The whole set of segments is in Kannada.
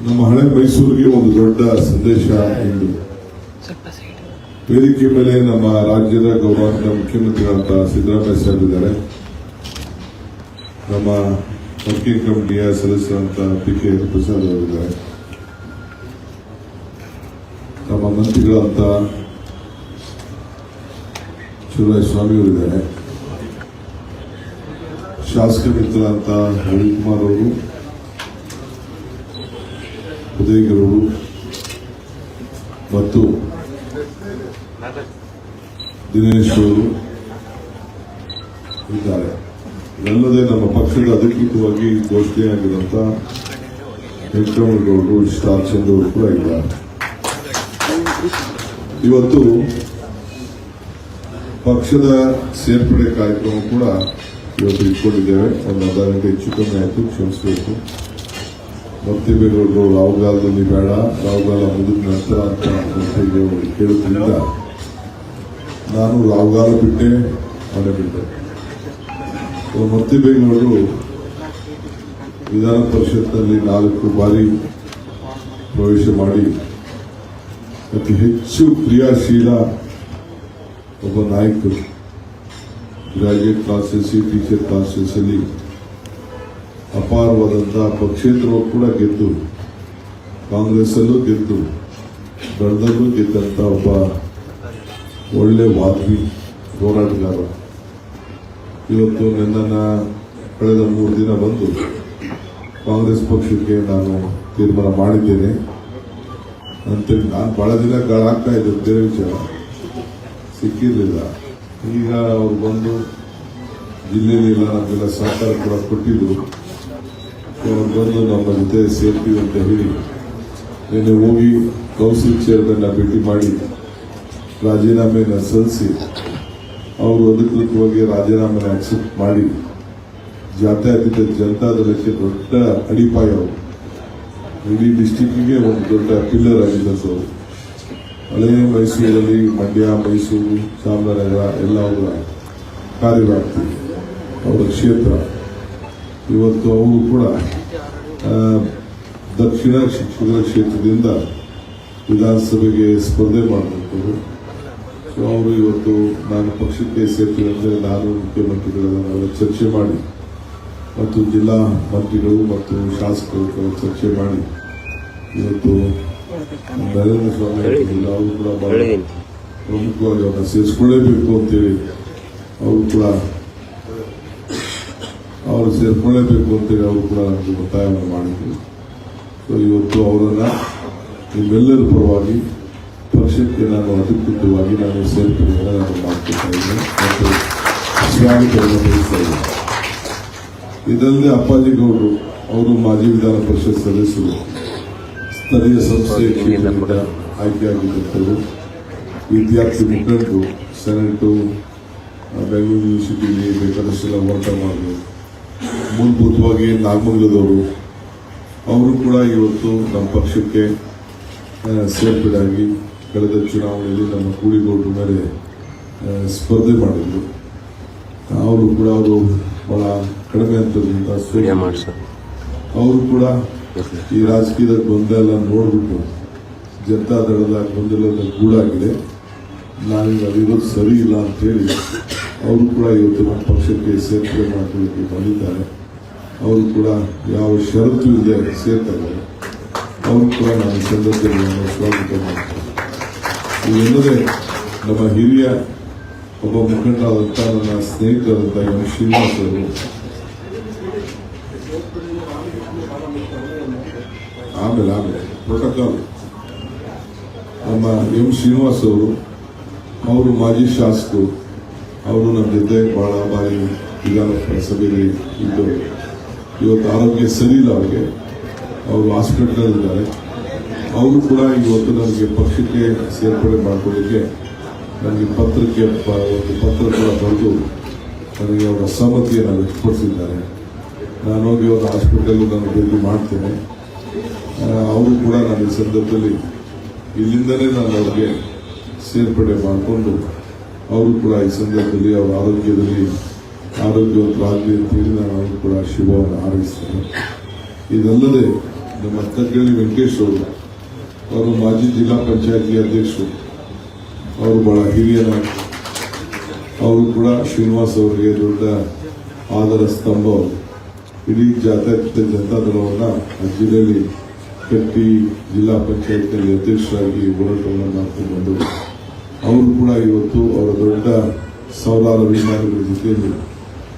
ನಮ್ಮ ಹಳೆ ಮೈಸೂರಿಗೆ ಒಂದು ದೊಡ್ಡ ಸಂದೇಶ ಎಂದು ವೇದಿಕೆ ಮೇಲೆ ನಮ್ಮ ರಾಜ್ಯದ ಗೌರವಾನ್ವಿತ ಮುಖ್ಯಮಂತ್ರಿಗಳಂತ ಸಿದ್ದರಾಮಯ್ಯ ಸಾಹೇಬ್ ಇದ್ದಾರೆ. ನಮ್ಮ ವರ್ಕಿಂಗ್ ಕಮಿಟಿಯ ಸದಸ್ಯರಂತ ಪಿ.ಕೆ. ಪ್ರಸಾದ್ ಅವರಿದ್ದಾರೆ. ನಮ್ಮ ಮಂತ್ರಿಗಳಂತ ಸ್ವಾಮಿ ಅವರಿದ್ದಾರೆ. ಶಾಸಕ ಮಿತ್ರರಂತ ರವಿಕುಮಾರ್ ಅವರು, ಉದಯಗಿರವರು ಮತ್ತು ದಿನೇಶ್ ಅವರು ಇದ್ದಾರೆ. ಇದಲ್ಲದೆ ನಮ್ಮ ಪಕ್ಷದ ಅಧಿಕೃತವಾಗಿ ಘೋಷಣೆಯಾಗಿರುವಂತ ವೆಂಕಟರಮಣಗೌಡರು, ಸ್ಟಾರ್ ಚಂದ್ರ ಅವರು ಕೂಡ ಇದ್ದಾರೆ. ಇವತ್ತು ಪಕ್ಷದ ಸೇರ್ಪಡೆ ಕಾರ್ಯಕ್ರಮ ಕೂಡ ಇವತ್ತು ಇಟ್ಕೊಂಡಿದ್ದೇವೆ. ಒಂದು ಅರ್ಧ ಗಂಟೆ ಹೆಚ್ಚು ಕಮ್ಮಿ ಆಯಿತು, ಕ್ಷಮಿಸಬೇಕು. ಮತ್ತಿಬೇಗೌಡರು ರಾಹುಗಾಲದಲ್ಲಿ ಬೇಡ, ರಾಹುಗಾಲ ಮುಗಿದ ನಂತರ ಅಂತ ಕೇಳುತ್ತಿದ್ದ ನಾನು ರಾಹುಗಾಲ ಬಿಟ್ಟೆ, ಮನೆ ಬಿಟ್ಟೆ. ಮತ್ತಿಬೇಗೌಡರು ವಿಧಾನ ಪರಿಷತ್ನಲ್ಲಿ 4 ಬಾರಿ ಪ್ರವೇಶ ಮಾಡಿ ಅತಿ ಹೆಚ್ಚು ಕ್ರಿಯಾಶೀಲ ಒಬ್ಬ ನಾಯಕರು. ಗ್ರಾಜುಯೇಟ್ ಕ್ಲಾಸಸ್, ಟೀಚರ್ ಕ್ಲಾಸಸ್ ಅಲ್ಲಿ ಅಪಾರವಾದಂತಹ ಪಕ್ಷೇತರವು ಕೂಡ ಗೆದ್ದು, ಕಾಂಗ್ರೆಸ್ ಅಲ್ಲೂ ಗೆದ್ದು, ದಳದಲ್ಲೂ ಗೆದ್ದಂತ ಒಬ್ಬ ಒಳ್ಳೆ ವಾಗ್ಮಿ, ಹೋರಾಟಗಾರ. ಇವತ್ತು ನನ್ನನ್ನು ಕಳೆದ 3 ದಿನ ಬಂದು ಕಾಂಗ್ರೆಸ್ ಪಕ್ಷಕ್ಕೆ ನಾನು ತೀರ್ಮಾನ ಮಾಡಿದ್ದೇನೆ ಅಂತೇಳಿ ನಾನು ಬಹಳ ದಿನ ಗಾಳಾಗ್ತಾ ಇದ್ದೆ. ಬೇರೆ ವಿಚಾರ ಸಿಕ್ಕಿರಲಿಲ್ಲ. ಈಗ ಅವರು ಬಂದು ಜಿಲ್ಲೆಯಲ್ಲೆಲ್ಲ ನಮಗೆಲ್ಲ ಸಹಕಾರ ಕೂಡ ಕೊಟ್ಟಿದ್ರು. ಅವರು ಬಂದು ನಮ್ಮ ಜೊತೆ ಸೇರ್ತೀವಿ ಅಂತ ಹೇಳಿ ನಿನ್ನೆ ಹೋಗಿ ಕೌನ್ಸಿಲ್ ಚೇರ್ಮನ್ ಭೇಟಿ ಮಾಡಿ ರಾಜೀನಾಮೆಯನ್ನು ಸಲ್ಲಿಸಿ ಅವರು ಅಧಿಕೃತವಾಗಿ ರಾಜೀನಾಮೆಯನ್ನು ಅಕ್ಸೆಪ್ಟ್ ಮಾಡಿ ಜಾತ್ಯತೀತ ಜನತಾದಳಕ್ಕೆ ದೊಡ್ಡ ಅಡಿಪಾಯ ಅವರು. ಇಡೀ ಡಿಸ್ಟಿಕ್ಗೆ ಒಂದು ದೊಡ್ಡ ಪಿಲ್ಲರ್ ಆಗಿದ್ದರು. ಹಳೆ ಮೈಸೂರಲ್ಲಿ ಮಂಡ್ಯ, ಮೈಸೂರು, ಚಾಮರಾಜನಗರ ಎಲ್ಲ ಅವರ ಕಾರ್ಯವ್ಯಾಪ್ತಿ, ಅವರ ಕ್ಷೇತ್ರ. ಇವತ್ತು ಅವರು ಕೂಡ ದಕ್ಷಿಣ ಶಿಕ್ಷಕರ ಕ್ಷೇತ್ರದಿಂದ ವಿಧಾನಸಭೆಗೆ ಸ್ಪರ್ಧೆ ಮಾಡುವಂಥದ್ದು. ಸೊ ಅವರು ಇವತ್ತು ನಾನು ಪಕ್ಷಕ್ಕೆ ಸೇರ್ತೀನಿ ಅಂದರೆ ನಾನು ಮುಖ್ಯಮಂತ್ರಿಗಳ ಚರ್ಚೆ ಮಾಡಿ ಮತ್ತು ಜಿಲ್ಲಾ ಮಂತ್ರಿಗಳು ಮತ್ತು ಶಾಸಕರು ಚರ್ಚೆ ಮಾಡಿ ಇವತ್ತು ನರೇಂದ್ರ ಸ್ವಾಮಿ ಅವರು ಕೂಡ ಬಹಳ ಪ್ರಮುಖವಾಗಿ ಅವರನ್ನು ಸೇರಿಸ್ಕೊಳ್ಳೇಬೇಕು ಅಂತೇಳಿ ಅವರು ಕೂಡ ಸೇರ್ಕೊಳ್ಳೇಬೇಕು ಅಂತೇಳಿ ಅವರು ಕೂಡ ನಮಗೆ ಒತ್ತಾಯವನ್ನು ಮಾಡಿದ್ರು. ಸೊ ಇವತ್ತು ಅವರನ್ನು ನಿಮ್ಮೆಲ್ಲರ ಪರವಾಗಿ ಪಕ್ಷಕ್ಕೆ ನಾನು ಅಧಿಕೃತವಾಗಿ ನಾನು ಸೇರ್ಪಡೆಯನ್ನು ನಾನು ಮಾಡ್ಕೊತಾ ಇದ್ದೇನೆ ಮತ್ತು ಸ್ವಾಗತವನ್ನು ಬಯಸ್ತಾ ಇದ್ದೇನೆ. ಇದಲ್ಲದೆ ಅಪ್ಪಾಜಿ ಗೌಡರು ಅವರು ಮಾಜಿ ವಿಧಾನ ಪರಿಷತ್ ಸದಸ್ಯರು, ಸ್ಥಳೀಯ ಸಂಸ್ಥೆ ಕ್ಷೇತ್ರದಿಂದ ಆಯ್ಕೆಯಾಗಿದ್ದರು, ವಿದ್ಯಾರ್ಥಿ ಮುಖಂಡರು, ಸೆನೆಟು, ಬೆಂಗಳೂರು ಯೂನಿವರ್ಸಿಟಿಯಲ್ಲಿ ಬೇಕಾದಷ್ಟೆಲ್ಲ ಹೋರಾಟ ಮಾಡಿದ್ರು. ಮೂಲಭೂತವಾಗಿ ನಾಗಮಂಗಲದವರು ಅವರು ಕೂಡ ಇವತ್ತು ನಮ್ಮ ಪಕ್ಷಕ್ಕೆ ಸೇರ್ಪಡೆಯಾಗಿ ಕಳೆದ ಚುನಾವಣೆಯಲ್ಲಿ ನಮ್ಮ ಕೂಡಿಗೌಡರ ಮೇಲೆ ಸ್ಪರ್ಧೆ ಮಾಡಿದ್ರು. ಅವರು ಕೂಡ ಬಹಳ ಕಡಿಮೆ ಅಂತರದಿಂದ ಅವರು ಕೂಡ ಈ ರಾಜಕೀಯದ ಗೊಂದಲ ಎಲ್ಲ ನೋಡ್ಬಿಟ್ಟು ಜನತಾದಳದ ಗೊಂದಲದ ಗೂಡಾಗಿದೆ, ನಾನೀಗ ಅದಿರೋದು ಸರಿ ಇಲ್ಲ ಅಂತೇಳಿ ಅವರು ಕೂಡ ಇವತ್ತು ನಮ್ಮ ಪಕ್ಷಕ್ಕೆ ಸೇರ್ಪಡೆ ಮಾಡ್ಕೊಳ್ಳಿಕ್ಕೆ ಬಂದಿದ್ದಾರೆ. ಅವರು ಕೂಡ ಯಾವ ಷರತ್ತು ಇಲ್ಲದೆ ಸೇರ್ತಾರೆ. ಅವರು ಕೂಡ ನಾನು ಸಂದರ್ಭದಲ್ಲಿ ಸ್ವಾಗತ ಮಾಡ್ತೇನೆ. ಇವೆಲ್ಲದೆ ನಮ್ಮ ಹಿರಿಯ ಒಬ್ಬ ಮುಖಂಡರಾದಂಥ ನನ್ನ ಸ್ನೇಹಿತರಾದಂಥ ಎಂ. ಶ್ರೀನಿವಾಸ್ ಅವರು, ಆಮೇಲೆ ಪ್ರೋಟೋಕಾಲ್ ನಮ್ಮ ಎಂ. ಶ್ರೀನಿವಾಸ್ ಅವರು ಮಾಜಿ ಶಾಸಕರು. ಅವರು ನಮ್ಮ ಜೊತೆ ಬಹಳ ಬಾರಿ ವಿಧಾನಸಭೆಯಲ್ಲಿ ಇದ್ದರು. ಇವತ್ತು ಆರೋಗ್ಯ ಸರಿ ಇಲ್ಲ ಅವರಿಗೆ, ಅವರು ಹಾಸ್ಪಿಟಲಲ್ಲಿದ್ದಾರೆ. ಅವರು ಕೂಡ ಇವತ್ತು ನನಗೆ ಪಕ್ಷಕ್ಕೆ ಸೇರ್ಪಡೆ ಮಾಡಿಕೊಳ್ಳಿಕ್ಕೆ ನನಗೆ ಒಂದು ಪತ್ರ ಕೂಡ ಬರೆದು ನನಗೆ ಅವರ ಅಸಮ್ಮತಿಯನ್ನು ವ್ಯಕ್ತಪಡಿಸಿದ್ದಾರೆ. ನಾನು ಹೋಗಿ ಅವರ ಹಾಸ್ಪಿಟಲ್ ನಾನು ಭೇಟಿ ಮಾಡ್ತೇನೆ. ಅವರು ಕೂಡ ನಾನು ಈ ಸಂದರ್ಭದಲ್ಲಿ ಇಲ್ಲಿಂದಲೇ ನಾನು ಅವರಿಗೆ ಸೇರ್ಪಡೆ ಮಾಡಿಕೊಂಡು ಅವರು ಕೂಡ ಈ ಸಂದರ್ಭದಲ್ಲಿ ಅವರ ಆರೋಗ್ಯದಲ್ಲಿ ಆರೋಗ್ಯವಂತರಾಗಲಿ ಅಂತೇಳಿ ನಾನು ಅವರು ಕೂಡ ಶುಭವನ್ನು ಹಾರೈಸ್ತೇನೆ. ಇದಲ್ಲದೆ ನಮ್ಮ ತಗ್ಗಳ್ಳಿ ವೆಂಕಟೇಶ್ ಅವರು ಮಾಜಿ ಜಿಲ್ಲಾ ಪಂಚಾಯತಿ ಅಧ್ಯಕ್ಷರು, ಅವರು ಬಹಳ ಹಿರಿಯ ನಾಯಕ. ಅವರು ಕೂಡ ಶ್ರೀನಿವಾಸ್ ಅವರಿಗೆ ದೊಡ್ಡ ಆದರ ಸ್ತಂಭ. ಅವರು ಇಡೀ ಜಾತ್ಯತೀತ ಜನತಾದಳವನ್ನು ಆ ಜಿಲ್ಲೆಯಲ್ಲಿ ಕಟ್ಟಿ ಜಿಲ್ಲಾ ಪಂಚಾಯತ್ನಲ್ಲಿ ಅಧ್ಯಕ್ಷರಾಗಿ ಹೋರಾಟವನ್ನು ಮಾಡ್ಕೊಂಡು ಬಂದರು. ಅವರು ಕೂಡ ಇವತ್ತು ಅವರ ದೊಡ್ಡ ಸಾವಿರಾರು ಅಭಿಮಾನಿಗಳ ಜೊತೆಯಲ್ಲಿ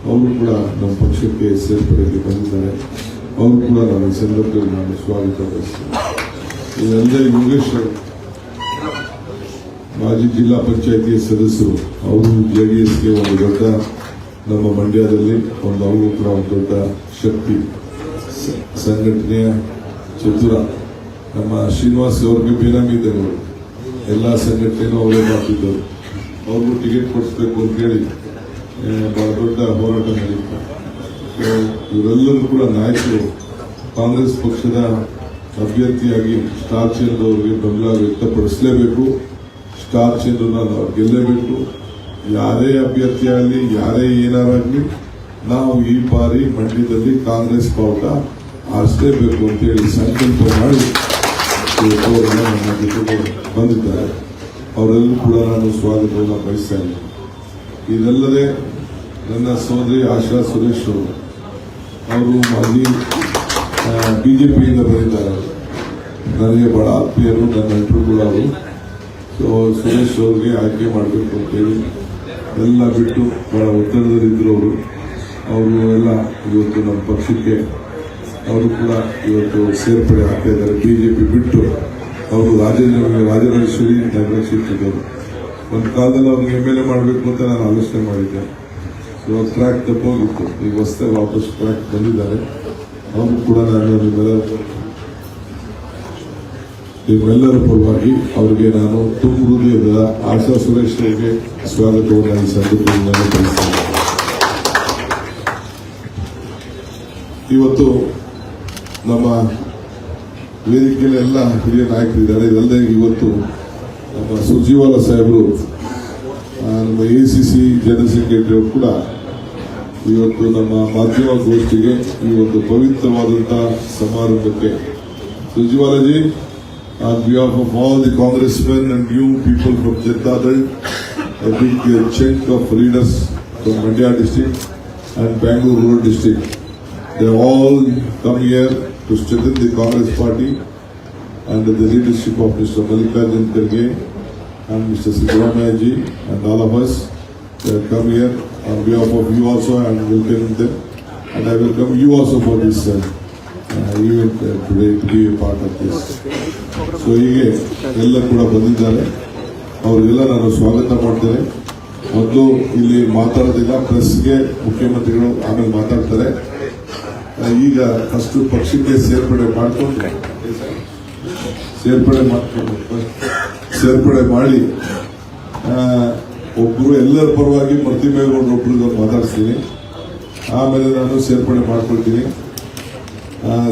ಅವರು ಕೂಡ ನಮ್ಮ ಪಕ್ಷಕ್ಕೆ ಸೇರ್ಪಡೆಗೆ ಬಂದಿದ್ದಾರೆ. ಅವರು ಕೂಡ ನಾನು ಈ ಸಂದರ್ಭದಲ್ಲಿ ನಾನು ಸ್ವಾಗತ ಬಯಸ್ತೇನೆ. ಇದಲ್ಲದೆ ಯೋಗೇಶ್ ಮಾಜಿ ಜಿಲ್ಲಾ ಪಂಚಾಯತಿಯ ಸದಸ್ಯರು, ಅವರು JDSಗೆ ಒಂದು ದೊಡ್ಡ ನಮ್ಮ ಮಂಡ್ಯದಲ್ಲಿ ಅವರು ಕೂಡ ಒಂದು ದೊಡ್ಡ ಶಕ್ತಿ, ಸಂಘಟನೆಯ ಚತುರ. ನಮ್ಮ ಶ್ರೀನಿವಾಸ್ ಅವ್ರಿಗೆ ಬೇನಾಮಿ ಇದ್ದರು, ಎಲ್ಲ ಸಂಘಟನೆಯೂ ಅವರೇ ಮಾಡ್ತಿದ್ದರು. ಅವ್ರಿಗೂ ಟಿಕೆಟ್ ಕೊಡಿಸ್ಬೇಕು ಅಂತ ಹೇಳಿ ಬಹಳ ದೊಡ್ಡ ಹೋರಾಟ ನಡೆಯುತ್ತೆ. ಇವರೆಲ್ಲರೂ ಕೂಡ ನಾಯಕರು ಕಾಂಗ್ರೆಸ್ ಪಕ್ಷದ ಅಭ್ಯರ್ಥಿಯಾಗಿ ಸ್ಟಾರ್ ಚಂದ್ರ ಅವರಿಗೆ ಬೆಂಬಲ ವ್ಯಕ್ತಪಡಿಸಲೇಬೇಕು. ಸ್ಟಾರ್ ಚಂದ್ರನ ನಾವು ಗೆಲ್ಲಬೇಕು. ಯಾರೇ ಅಭ್ಯರ್ಥಿಯಾಗಲಿ, ಯಾರೇ ಏನಾರಾಗಲಿ, ನಾವು ಈ ಬಾರಿ ಮಂಡ್ಯದಲ್ಲಿ ಕಾಂಗ್ರೆಸ್ ಬಾವುಟ ಆರಿಸಲೇಬೇಕು ಅಂತೇಳಿ ಸಂಕಲ್ಪ ಮಾಡಿ ಅವರೆಲ್ಲ ನನ್ನ ಜೊತೆಗೆ ಬಂದಿದ್ದಾರೆ. ಅವರೆಲ್ಲರೂ ಕೂಡ ನಾನು ಸ್ವಾಗತವನ್ನು ಬಯಸ್ತಾ ಇದ್ದೀನಿ. ಇದಲ್ಲದೆ ನನ್ನ ಸೋದರಿ ಆಶಾ ಸುರೇಶ್ ಅವರು ಮಾಜಿ ಬಿಜೆಪಿಯಿಂದ ಬಂದಿದ್ದಾರೆ. ನನಗೆ ಬಹಳ ಆತ್ಮೀಯರು, ನನ್ನ ನೆಂಟರು ಕೂಡ ಅವರು. ಸೊ ಸುರೇಶ್ ಅವ್ರಿಗೆ ಆಯ್ಕೆ ಮಾಡಬೇಕು ಅಂತೇಳಿ ಎಲ್ಲ ಬಿಟ್ಟು ಬಹಳ ಒತ್ತಡದಲ್ಲಿದ್ದರು ಅವರು ಎಲ್ಲ ಇವತ್ತು ನಮ್ಮ ಪಕ್ಷಕ್ಕೆ ಅವರು ಕೂಡ ಇವತ್ತು ಸೇರ್ಪಡೆ ಆಗ್ತಾ ಇದ್ದಾರೆ. ಬಿಜೆಪಿ ಬಿಟ್ಟು ಅವರು ರಾಜರಾಜೇಶ್ವರಿ ನಗರ ಕ್ಷೇತ್ರದವರು. ಒಂದು ಕಾಲದಲ್ಲಿ ಅವ್ರಿಗೆ MLA ಮಾಡಬೇಕು ಅಂತ ನಾನು ಆಲೋಚನೆ ಮಾಡಿದ್ದೆ. ಸೊ ಟ್ರ್ಯಾಕ್ ತಪ್ಪೋಗಿತ್ತು. ಈಗ ಹೊಸದಾಗಿ ವಾಪಸ್ ಟ್ರ್ಯಾಕ್ ಬಂದಿದ್ದಾರೆ. ಅವರು ಕೂಡ ನಾನು ನಿಮ್ಮೆಲ್ಲರ ಪರವಾಗಿ ಅವರಿಗೆ ನಾನು ತುಂಬ ಹೃದಯದ ಆಶಾ ಸುರೇಶ್ ಅವರಿಗೆ ಸ್ವಾಗತವನ್ನು ಈ ಸಂದರ್ಭದಲ್ಲಿ ತಿಳಿಸ್ತೇನೆ. ಇವತ್ತು ನಮ್ಮ ವೇದಿಕೆಯಲ್ಲಿ ಎಲ್ಲ ಹಿರಿಯ ನಾಯಕರಿದ್ದಾರೆ. ಇದಲ್ಲದೆ ಇವತ್ತು ನಮ್ಮ ಸುರ್ಜಿವಾಲ ಸಾಹೇಬರು, ನಮ್ಮ ACC ಜನರಲ್ ಸೆಕ್ರೆಟರಿ ಅವರು ಕೂಡ ಇವತ್ತು ನಮ್ಮ ಮಾಧ್ಯಮ ಗೋಷ್ಠಿಗೆ ಈ ಒಂದು ಪವಿತ್ರವಾದಂತಹ ಸಮಾರಂಭಕ್ಕೆ ಸುರ್ಜಿವಾಲಾಜಿ, on behalf of all the congressmen and new people from Janata Dal, a big chunk of leaders from Mandya district and Bangalore rural district, they all come here to strengthen the Congress party under the leadership of Mr. Mallikarjun Kharge and Mr. Siddaramaiah ji and all of us. They have come here on behalf of you also and welcome them, and I welcome you also for this event today to be a part of this. So ಹೀಗೆ ಎಲ್ಲ ಕೂಡ ಬಂದಿದ್ದಾರೆ. ಅವರಿಗೆಲ್ಲ ನಾನು ಸ್ವಾಗತ ಮಾಡ್ತೇನೆ. ಮೊದಲು ಇಲ್ಲಿ ಮಾತಾಡೋದಿಲ್ಲ, ಪ್ರೆಸ್ಗೆ ಮುಖ್ಯಮಂತ್ರಿಗಳು ಆಮೇಲೆ ಮಾತಾಡ್ತಾರೆ. ಈಗ ಫಸ್ಟ್ ಪಕ್ಷಕ್ಕೆ ಸೇರ್ಪಡೆ ಮಾಡಿ ಒಬ್ರು ಎಲ್ಲರ ಪರವಾಗಿ ಪ್ರತಿಮೆಗೌಡರು ಒಬ್ರಿಗೆ ಮಾತಾಡ್ತೀನಿ. ಆಮೇಲೆ ನಾನು ಸೇರ್ಪಡೆ ಮಾಡ್ಕೊಳ್ತೀನಿ.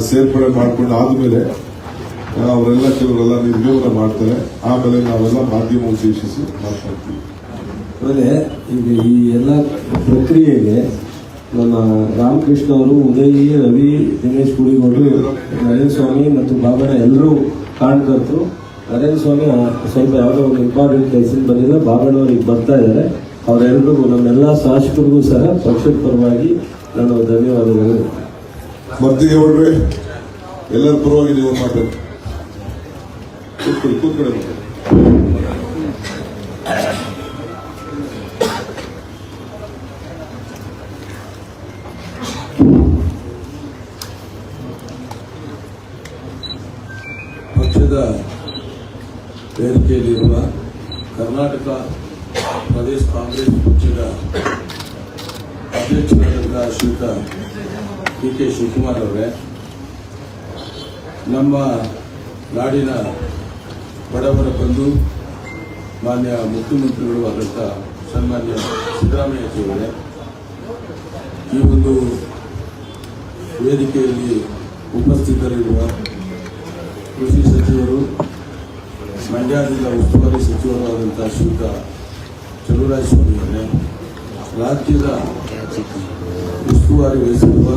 ಸೇರ್ಪಡೆ ಮಾಡ್ಕೊಂಡು ಆದ್ಮೇಲೆ ಅವರೆಲ್ಲ ಕೆಲವರೆಲ್ಲ ನಿರ್ಗಮನ ಮಾಡ್ತಾರೆ. ಆಮೇಲೆ ನಾವೆಲ್ಲ ಮಾಧ್ಯಮ ಉದ್ದೇಶಿಸಿ ಮಾತಾಡ್ತೀವಿ. ಆಮೇಲೆ ಈಗ ಈ ಎಲ್ಲ ಪ್ರಕ್ರಿಯೆಗೆ ನಮ್ಮ ರಾಮಕೃಷ್ಣ ಅವರು, ಉದಯ್, ರವಿ, ದಿನೇಶ್ ಗುಡಿಗೌಡರು, ನರೇಂದ್ರ ಸ್ವಾಮಿ ಮತ್ತು ಬಾಬಣ್ಣ ಎಲ್ಲರೂ ಕಾಣ್ಕರ್ತರು. ನರೇಂದ್ರ ಸ್ವಾಮಿ ಸ್ವಲ್ಪ ಯಾವುದೋ ಒಂದು ಇಂಪಾರ್ಟೆಂಟ್ ಕೆಲಸಕ್ಕೆ ಬಂದಿಲ್ಲ, ಬಾಬಣ್ಣ ಅವ್ರಿಗೆ ಬರ್ತಾ ಇದ್ದಾರೆ. ಅವರೆಲ್ಲರಿಗೂ, ನಮ್ಮೆಲ್ಲ ಶಾಸಕರಿಗೂ ಸಹ ಪಕ್ಷದ ಪರವಾಗಿ ನಾನು ಧನ್ಯವಾದಗಳು. ಮತ್ತಿಗೆ ಹೊಡ್ರೆ ಎಲ್ಲರ ಪರವಾಗಿ ನೀವು ಮಾತಾಡಿ. ಕೂತ್ಕೊಳ್ಳಿ. ಪಕ್ಷದ ವೇದಿಕೆಯಲ್ಲಿರುವ ಕರ್ನಾಟಕ ಪ್ರದೇಶ ಕಾಂಗ್ರೆಸ್ ಪಕ್ಷದ ಅಧ್ಯಕ್ಷರಾದ ಶ್ರೀಯುತ DK ಶಿವಕುಮಾರ್ ಅವರೇ, ನಮ್ಮ ನಾಡಿನ ಬಡವರ ಬಂಧು ಮಾನ್ಯ ಮುಖ್ಯಮಂತ್ರಿಗಳು ಆದಂಥ ಸನ್ಮಾನ್ಯ ಸಿದ್ದರಾಮಯ್ಯ ಜಿಯವರೇ, ಈ ಒಂದು ವೇದಿಕೆಯಲ್ಲಿ ಉಪಸ್ಥಿತರಿರುವ ಕೃಷಿ ಸಚಿವರು, ಮಂಡ್ಯ ಜಿಲ್ಲಾ ಉಸ್ತುವಾರಿ ಸಚಿವರು ಆದಂಥ ಶ್ರೀಯುತ ಚಲುವರಾಯಸ್ವಾಮಿ ಅವರೇ, ರಾಜ್ಯದ ಉಸ್ತುವಾರಿ ವಹಿಸಿರುವ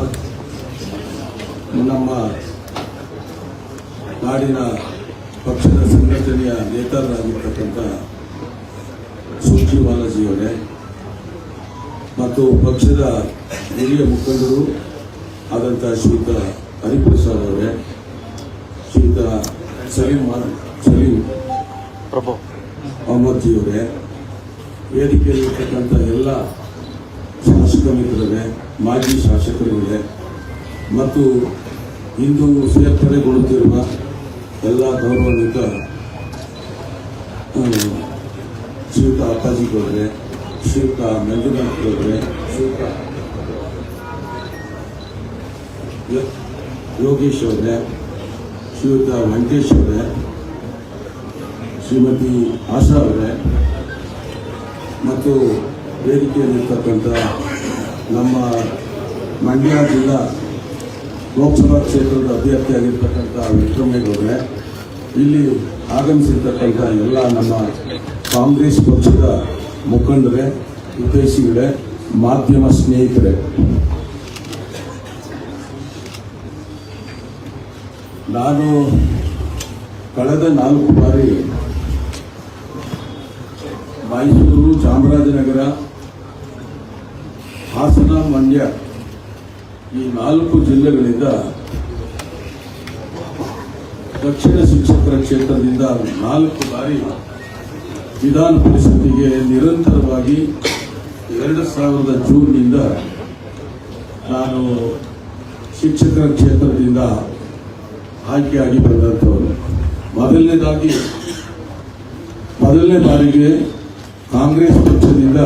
ನಮ್ಮ ನಾಡಿನ ಪಕ್ಷದ ಸಂಘಟನೆಯ ನೇತಾರರಾಗಿರ್ತಕ್ಕಂಥ ಸುರ್ಜಿ ಬಾಲಾಜಿಯವರೇ ಮತ್ತು ಪಕ್ಷದ ಹಿರಿಯ ಮುಖಂಡರು ಆದಂಥ ಶ್ರೀಯುತ ಹರಿಪ್ರಸಾದ್ ಅವರೇ, ಶ್ರೀಯುತ ಸಲೀಂ ಅಹಮದ್ ಜಿಯವರೇ, ವೇದಿಕೆಯಲ್ಲಿರ್ತಕ್ಕಂಥ ಎಲ್ಲ ಶಾಸಕ ಮಿತ್ರರೇ, ಮಾಜಿ ಶಾಸಕರುಗಳೇ ಮತ್ತು ಇಂದು ಸೇರ್ಪಡೆಗೊಳ್ಳುತ್ತಿರುವ ಎಲ್ಲ ಗೌರವಾನ್ವಿತ ಶ್ರೀಯುತ ಅಪ್ಪಾಜಿಗೌಡ್ರೆ, ಶ್ರೀಯುತ ಮಂಜುನಾಥ್ ಗೌಡ್ರೆ, ಶ್ರೀಯುತ ಯೋಗೇಶ್ ಅವರೇ, ಶ್ರೀಯುತ ವೆಂಕಟೇಶ್ ಅವರೇ, ಶ್ರೀಮತಿ ಆಶಾ ಅವರೇ ಮತ್ತು ವೇದಿಕೆಯಲ್ಲಿರ್ತಕ್ಕಂಥ ನಮ್ಮ ಮಂಡ್ಯ ಜಿಲ್ಲಾ ಲೋಕಸಭಾ ಕ್ಷೇತ್ರದ ಅಭ್ಯರ್ಥಿಯಾಗಿರ್ತಕ್ಕಂಥ ವೆಂಕಟರಮೇಗೌಡರೆ, ಇಲ್ಲಿ ಆಗಮಿಸಿರ್ತಕ್ಕಂಥ ಎಲ್ಲ ನಮ್ಮ ಕಾಂಗ್ರೆಸ್ ಪಕ್ಷದ ಮುಖಂಡರೇ, ಹಿತೈಷಿಗಳೇ, ಮಾಧ್ಯಮ ಸ್ನೇಹಿತರೆ, ನಾನು ಕಳೆದ 4 ಬಾರಿ ಮೈಸೂರು, ಚಾಮರಾಜನಗರ, ಹಾಸನ, ಮಂಡ್ಯ ಈ 4 ಜಿಲ್ಲೆಗಳಿಂದ ದಕ್ಷಿಣ ಶಿಕ್ಷಕರ ಕ್ಷೇತ್ರದಿಂದ 4 ಬಾರಿ ವಿಧಾನ ಪರಿಷತ್ತಿಗೆ ನಿರಂತರವಾಗಿ 2000 ಜೂನ್ನಿಂದ ನಾನು ಶಿಕ್ಷಕರ ಕ್ಷೇತ್ರದಿಂದ ಆಯ್ಕೆಯಾಗಿ ಬಂದಂಥವರು. ಮೊದಲನೇ ಬಾರಿಗೆ ಕಾಂಗ್ರೆಸ್ ಪಕ್ಷದಿಂದ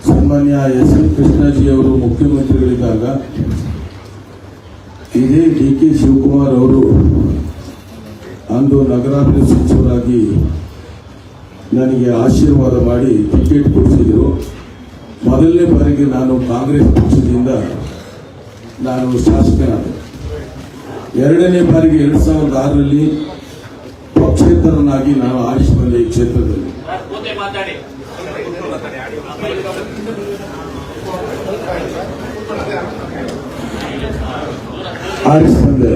ಸನ್ಮಾನ್ಯ ಎಸ್.ಎಂ. ಕೃಷ್ಣಾಜಿಯವರು ಮುಖ್ಯಮಂತ್ರಿಗಳಿದ್ದಾಗ ಇದೇ ಡಿ.ಕೆ. ಶಿವಕುಮಾರ್ ಅವರು ಅಂದು ನಗರಾಭಿವೃದ್ಧಿ ಸಚಿವರಾಗಿ ನನಗೆ ಆಶೀರ್ವಾದ ಮಾಡಿ ಟಿಕೆಟ್ ಕೊಡಿಸಿದರು. ಮೊದಲನೇ ಬಾರಿಗೆ ನಾನು ಕಾಂಗ್ರೆಸ್ ಪಕ್ಷದಿಂದ ನಾನು ಶಾಸಕನಾದೆ. ಎರಡನೇ ಬಾರಿಗೆ 2006ರಲ್ಲಿ ಪಕ್ಷೇತರನಾಗಿ ನಾನು ಆರಿಸಿ ಬಂದೆ. ಈ ಕ್ಷೇತ್ರದಲ್ಲಿ ಆರಿಸಿ ಬಂದೆ.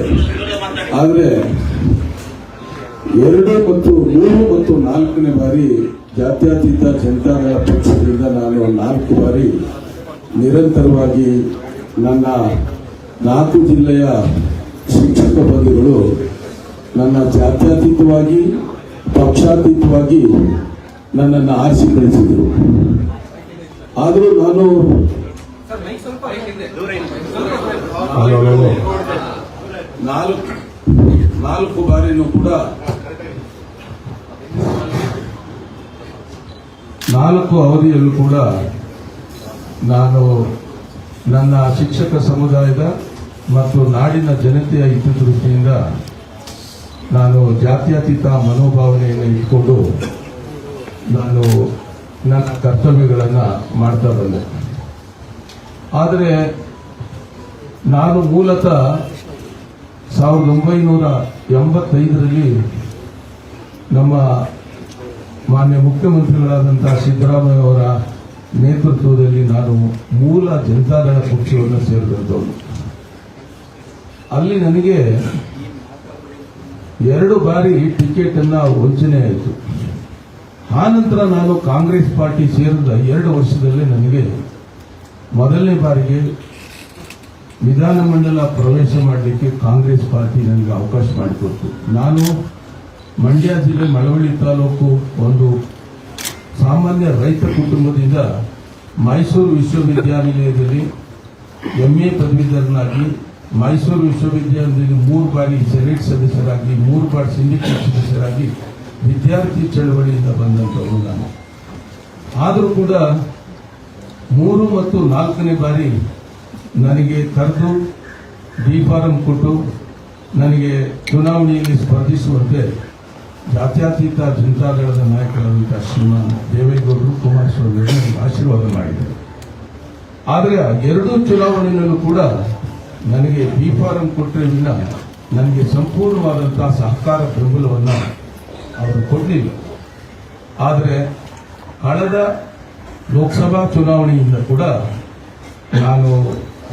ಆದರೆ 2 ಮತ್ತು 3 ಮತ್ತು 4ನೇ ಬಾರಿ ಜಾತ್ಯತೀತ ಜನತಾದಳ ಪಕ್ಷದಿಂದ ನಾನು 4 ಬಾರಿ ನಿರಂತರವಾಗಿ ನನ್ನ 4 ಜಿಲ್ಲೆಯ ಶಿಕ್ಷಕ ಬಂಧುಗಳು ನನ್ನ ಜಾತ್ಯತೀತವಾಗಿ, ಪಕ್ಷಾತೀತವಾಗಿ ನನ್ನನ್ನು ಆರಿಸಿ ಕಳಿಸಿದರು. ಆದರೂ ನಾನು 4 ಬಾರಿನೂ ಕೂಡ 4 ಅವಧಿಯಲ್ಲೂ ಕೂಡ ನಾನು ನನ್ನ ಶಿಕ್ಷಕ ಸಮುದಾಯದ ಮತ್ತು ನಾಡಿನ ಜನತೆಯ ಹಿತದೃಷ್ಟಿಯಿಂದ ನಾನು ಜಾತ್ಯತೀತ ಮನೋಭಾವನೆಯನ್ನು ಇಟ್ಕೊಂಡು ನಾನು ನನ್ನ ಕರ್ತವ್ಯಗಳನ್ನು ಮಾಡ್ತಾ ಬಂದೆ. ಆದರೆ ನಾನು ಮೂಲತಃ 1985ರಲ್ಲಿ ನಮ್ಮ ಮಾನ್ಯ ಮುಖ್ಯಮಂತ್ರಿಗಳಾದಂಥ ಸಿದ್ದರಾಮಯ್ಯ ಅವರ ನೇತೃತ್ವದಲ್ಲಿ ನಾನು ಮೂಲ ಜನತಾದಳ ಪಕ್ಷವನ್ನು ಸೇರಿದಂಥವನು. ಅಲ್ಲಿ ನನಗೆ 2 ಬಾರಿ ಟಿಕೆಟ್ ಅನ್ನ ವಂಚನೆ ಆಯಿತು. ಆನಂತರ ನಾನು ಕಾಂಗ್ರೆಸ್ ಪಾರ್ಟಿ ಸೇರಿದ 2 ವರ್ಷದಲ್ಲೇ ನನಗೆ ಮೊದಲನೇ ಬಾರಿಗೆ ವಿಧಾನಮಂಡಲ ಪ್ರವೇಶ ಮಾಡಲಿಕ್ಕೆ ಕಾಂಗ್ರೆಸ್ ಪಾರ್ಟಿ ನನಗೆ ಅವಕಾಶ ಮಾಡಿಕೊಡ್ತು. ನಾನು ಮಂಡ್ಯ ಜಿಲ್ಲೆ ಮಳವಳ್ಳಿ ತಾಲೂಕು ಒಂದು ಸಾಮಾನ್ಯ ರೈತ ಕುಟುಂಬದಿಂದ ಮೈಸೂರು ವಿಶ್ವವಿದ್ಯಾನಿಲಯದಲ್ಲಿ MA ಪದವೀಧರನಾಗಿ, ಮೈಸೂರು ವಿಶ್ವವಿದ್ಯಾಲಯದಲ್ಲಿ 3 ಬಾರಿ ಸೆನೆಟ್ ಸದಸ್ಯರಾಗಿ, 3 ಬಾರಿ ಸಿಂಡಿಕೇಟ್ ಸದಸ್ಯರಾಗಿ ವಿದ್ಯಾರ್ಥಿ ಚಳವಳಿಯಿಂದ ಬಂದಂಥವರು ನಾನು. ಆದರೂ ಕೂಡ 3 ಮತ್ತು 4ನೇ ಬಾರಿ ನನಗೆ ಕರೆದು ಡಿ.ಫಾರಂ ಕೊಟ್ಟು ನನಗೆ ಚುನಾವಣೆಯಲ್ಲಿ ಸ್ಪರ್ಧಿಸುವಂತೆ ಜಾತ್ಯತೀತ ಜನತಾದಳದ ನಾಯಕರಾದಂಥ ಶ್ರೀಮಾನ್ ದೇವೇಗೌಡರು, ಕುಮಾರಸ್ವಾಮಿ ನನಗೆ ಆಶೀರ್ವಾದ ಮಾಡಿದರು. ಆದರೆ 2 ಚುನಾವಣೆಯಲ್ಲೂ ಕೂಡ ನನಗೆ ಡಿ.ಫಾರಂ ಕೊಟ್ಟರೆ ವಿನ ನನಗೆ ಸಂಪೂರ್ಣವಾದಂತಹ ಸಹಕಾರ ಬೆಂಬಲವನ್ನು ಅವರು ಕೊಡಲಿಲ್ಲ. ಆದರೆ ಕಳೆದ ಲೋಕಸಭಾ ಚುನಾವಣೆಯಿಂದ ಕೂಡ ನಾನು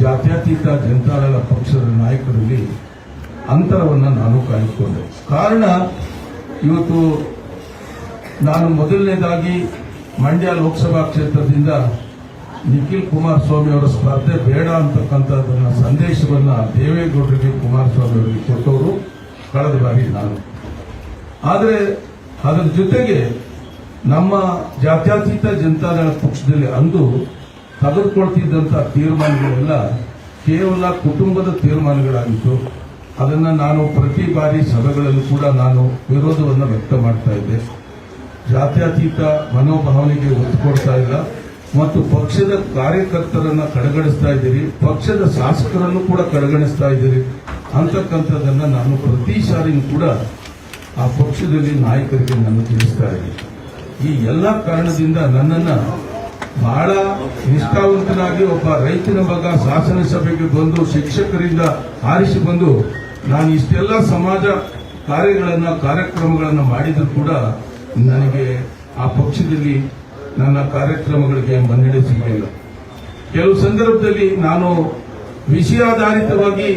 ಜಾತ್ಯತೀತ ಜನತಾದಳ ಪಕ್ಷದ ನಾಯಕರಲ್ಲಿ ಅಂತರವನ್ನು ನಾನು ಕಾಯ್ದುಕೊಂಡೆ. ಕಾರಣ ಇವತ್ತು ನಾನು ಮೊದಲನೇದಾಗಿ ಮಂಡ್ಯ ಲೋಕಸಭಾ ಕ್ಷೇತ್ರದಿಂದ ನಿಖಿಲ್ ಕುಮಾರಸ್ವಾಮಿ ಅವರ ಸ್ಪರ್ಧೆ ಬೇಡ ಅಂತಕ್ಕಂಥದ್ದನ್ನ ಸಂದೇಶವನ್ನ ದೇವೇಗೌಡರಿಗೆ ಕುಮಾರಸ್ವಾಮಿ ಅವರಿಗೆ ಕೊಟ್ಟವರು ಕಳೆದ ಬಾರಿ ನಾನು. ಆದರೆ ಅದರ ಜೊತೆಗೆ ನಮ್ಮ ಜಾತ್ಯತೀತ ಜನತಾದಳ ಪಕ್ಷದಲ್ಲಿ ಅಂದು ತೆಗೆದುಕೊಳ್ತಿದ್ದಂಥ ತೀರ್ಮಾನಗಳೆಲ್ಲ ಕೇವಲ ಕುಟುಂಬದ ತೀರ್ಮಾನಗಳಾಗಿತ್ತು. ಅದನ್ನ ನಾನು ಪ್ರತಿ ಬಾರಿ ಸಭೆಗಳಲ್ಲೂ ಕೂಡ ನಾನು ವಿರೋಧವನ್ನು ವ್ಯಕ್ತ ಮಾಡ್ತಾ ಇದ್ದೆ. ಜಾತ್ಯತೀತ ಮನೋಭಾವನೆಗೆ ಒತ್ತು ಕೊಡ್ತಾ ಇಲ್ಲ ಮತ್ತು ಪಕ್ಷದ ಕಾರ್ಯಕರ್ತರನ್ನ ಕಡೆಗಣಿಸ್ತಾ ಇದ್ದೀರಿ, ಪಕ್ಷದ ಶಾಸಕರನ್ನು ಕೂಡ ಕಡೆಗಣಿಸ್ತಾ ಇದ್ದೀರಿ ಅಂತಕ್ಕಂಥದ್ದನ್ನ ನಾನು ಪ್ರತಿ ಸಾರಿನೂ ಕೂಡ ಆ ಪಕ್ಷದಲ್ಲಿ ನಾಯಕರಿಗೆ ನಾನು ತಿಳಿಸ್ತಾ ಇದ್ದೀನಿ. ಈ ಎಲ್ಲ ಕಾರಣದಿಂದ ನನ್ನನ್ನ ಬಹಳ ನಿಷ್ಠಾವಂತನಾಗಿ ಒಬ್ಬ ರೈತನ ಮಗ ಶಾಸನಸಭೆಗೆ ಬಂದು ಶಿಕ್ಷಕರಿಂದ ಆರಿಸಿ ಬಂದು ನಾನು ಇಷ್ಟೆಲ್ಲ ಸಮಾಜ ಕಾರ್ಯಕ್ರಮಗಳನ್ನು ಮಾಡಿದ್ರು ಕೂಡ ನನಗೆ ಆ ಪಕ್ಷದಲ್ಲಿ ನನ್ನ ಕಾರ್ಯಕ್ರಮಗಳಿಗೆ ಮನ್ನಣೆ ಸಿಗಲಿಲ್ಲ. ಕೆಲವು ಸಂದರ್ಭದಲ್ಲಿ ನಾನು ವಿಷಯಾಧಾರಿತವಾಗಿ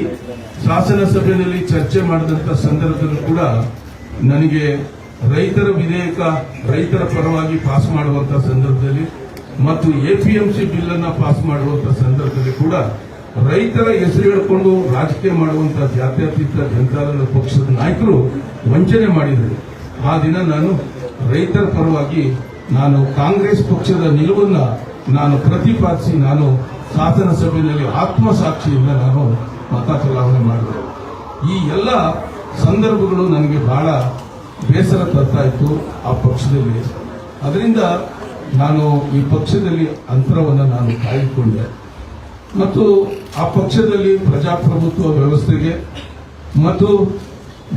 ಶಾಸನಸಭೆಯಲ್ಲಿ ಚರ್ಚೆ ಮಾಡಿದಂಥ ಸಂದರ್ಭದಲ್ಲೂ ಕೂಡ ನನಗೆ ರೈತರ ವಿಧೇಯಕ ರೈತರ ಪರವಾಗಿ ಪಾಸ್ ಮಾಡುವಂತಹ ಸಂದರ್ಭದಲ್ಲಿ ಮತ್ತು ಎಪಿಎಂಸಿ ಬಿಲ್ ಅನ್ನ ಪಾಸ್ ಮಾಡುವಂತಹ ಸಂದರ್ಭದಲ್ಲಿ ಕೂಡ ರೈತರ ಹೆಸರು ಹೇಳಿಕೊಂಡು ರಾಜಕೀಯ ಮಾಡುವಂತಹ ಜಾತ್ಯತೀತ ಜನತಾದಳ ಪಕ್ಷದ ನಾಯಕರು ವಂಚನೆ ಮಾಡಿದರು. ಆ ದಿನ ನಾನು ರೈತರ ಪರವಾಗಿ ನಾನು ಕಾಂಗ್ರೆಸ್ ಪಕ್ಷದ ನಿಲುವನ್ನ ನಾನು ಪ್ರತಿಪಾದಿಸಿ ನಾನು ಶಾಸನಸಭೆಯಲ್ಲಿ ಆತ್ಮಸಾಕ್ಷಿಯಿಂದ ನಾನು ಮತ ಚಲಾವಣೆ ಮಾಡಿದೆ. ಈ ಎಲ್ಲ ಸಂದರ್ಭಗಳು ನನಗೆ ಬಹಳ ಬೇಸರ ತರ್ತಾ ಇತ್ತು ಆ ಪಕ್ಷದಲ್ಲಿ. ಅದರಿಂದ ನಾನು ಈ ಪಕ್ಷದಲ್ಲಿ ಅಂತರವನ್ನು ನಾನು ಕಾಯ್ದುಕೊಂಡೆ ಮತ್ತು ಆ ಪಕ್ಷದಲ್ಲಿ ಪ್ರಜಾಪ್ರಭುತ್ವ ವ್ಯವಸ್ಥೆಗೆ ಮತ್ತು